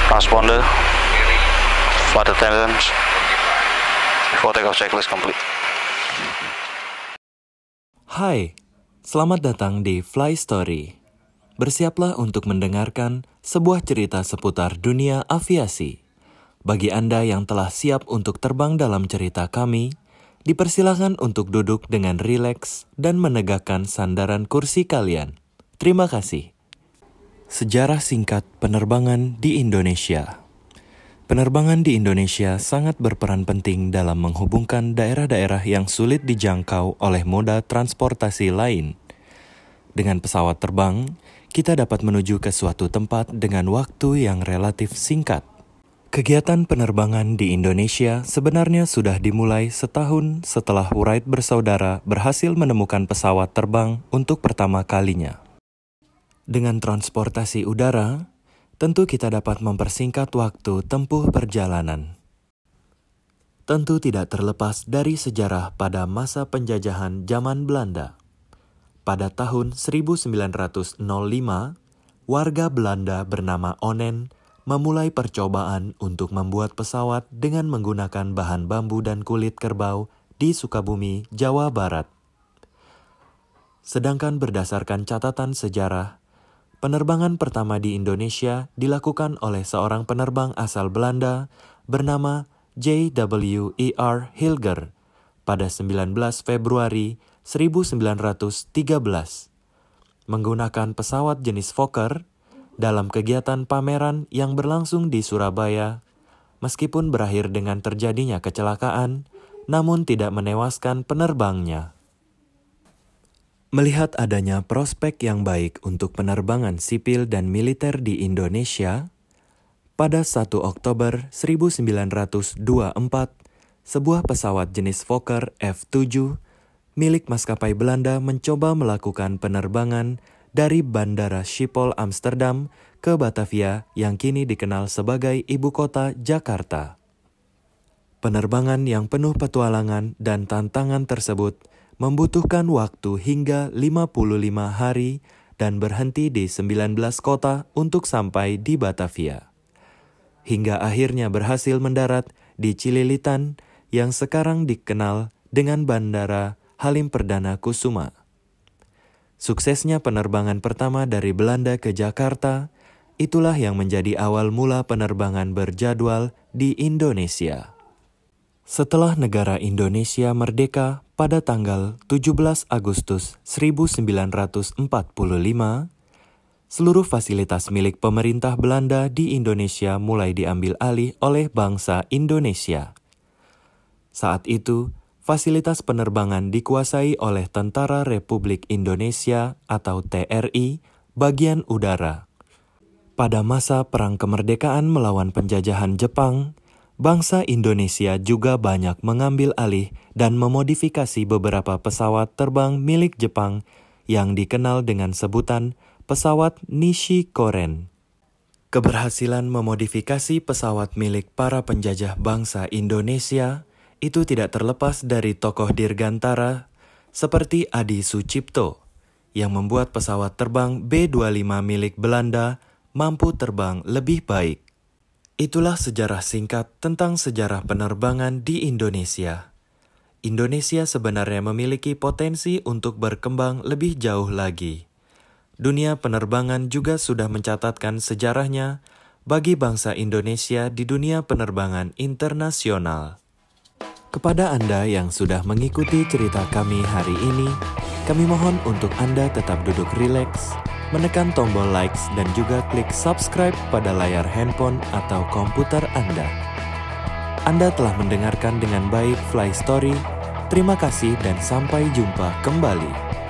Transponder, flight attendants, before takeoff checklist complete. Hai, selamat datang di Fly Story. Bersiaplah untuk mendengarkan sebuah cerita seputar dunia aviasi. Bagi Anda yang telah siap untuk terbang dalam cerita kami, dipersilakan untuk duduk dengan rileks dan menegakkan sandaran kursi kalian. Terima kasih. Sejarah singkat penerbangan di Indonesia. Penerbangan di Indonesia sangat berperan penting dalam menghubungkan daerah-daerah yang sulit dijangkau oleh moda transportasi lain. Dengan pesawat terbang, kita dapat menuju ke suatu tempat dengan waktu yang relatif singkat. Kegiatan penerbangan di Indonesia sebenarnya sudah dimulai setahun setelah Wright bersaudara berhasil menemukan pesawat terbang untuk pertama kalinya. Dengan transportasi udara, tentu kita dapat mempersingkat waktu tempuh perjalanan. Tentu tidak terlepas dari sejarah pada masa penjajahan zaman Belanda. Pada tahun 1905, warga Belanda bernama Onen memulai percobaan untuk membuat pesawat dengan menggunakan bahan bambu dan kulit kerbau di Sukabumi, Jawa Barat. Sedangkan berdasarkan catatan sejarah, penerbangan pertama di Indonesia dilakukan oleh seorang penerbang asal Belanda bernama J.W.E.R. Hilger pada 19 Februari 1913 menggunakan pesawat jenis Fokker dalam kegiatan pameran yang berlangsung di Surabaya. Meskipun berakhir dengan terjadinya kecelakaan, namun tidak menewaskan penerbangnya. Melihat adanya prospek yang baik untuk penerbangan sipil dan militer di Indonesia, pada 1 Oktober 1924, sebuah pesawat jenis Fokker F-7 milik maskapai Belanda mencoba melakukan penerbangan dari Bandara Schiphol Amsterdam ke Batavia yang kini dikenal sebagai ibu kota Jakarta. Penerbangan yang penuh petualangan dan tantangan tersebut membutuhkan waktu hingga 55 hari dan berhenti di 19 kota untuk sampai di Batavia. Hingga akhirnya berhasil mendarat di Cililitan yang sekarang dikenal dengan Bandara Halim Perdana Kusuma. Suksesnya penerbangan pertama dari Belanda ke Jakarta, itulah yang menjadi awal mula penerbangan berjadwal di Indonesia. Setelah negara Indonesia merdeka pada tanggal 17 Agustus 1945, seluruh fasilitas milik pemerintah Belanda di Indonesia mulai diambil alih oleh bangsa Indonesia. Saat itu, fasilitas penerbangan dikuasai oleh Tentara Republik Indonesia atau TRI bagian udara. Pada masa Perang Kemerdekaan melawan penjajahan Jepang, bangsa Indonesia juga banyak mengambil alih dan memodifikasi beberapa pesawat terbang milik Jepang yang dikenal dengan sebutan pesawat Nishikoren. Keberhasilan memodifikasi pesawat milik para penjajah bangsa Indonesia itu tidak terlepas dari tokoh dirgantara seperti Adi Sucipto yang membuat pesawat terbang B-25 milik Belanda mampu terbang lebih baik. Itulah sejarah singkat tentang sejarah penerbangan di Indonesia. Indonesia sebenarnya memiliki potensi untuk berkembang lebih jauh lagi. Dunia penerbangan juga sudah mencatatkan sejarahnya bagi bangsa Indonesia di dunia penerbangan internasional. Kepada Anda yang sudah mengikuti cerita kami hari ini, kami mohon untuk Anda tetap duduk rileks, menekan tombol likes dan juga klik subscribe pada layar handphone atau komputer Anda. Anda telah mendengarkan dengan baik Fly Story. Terima kasih dan sampai jumpa kembali.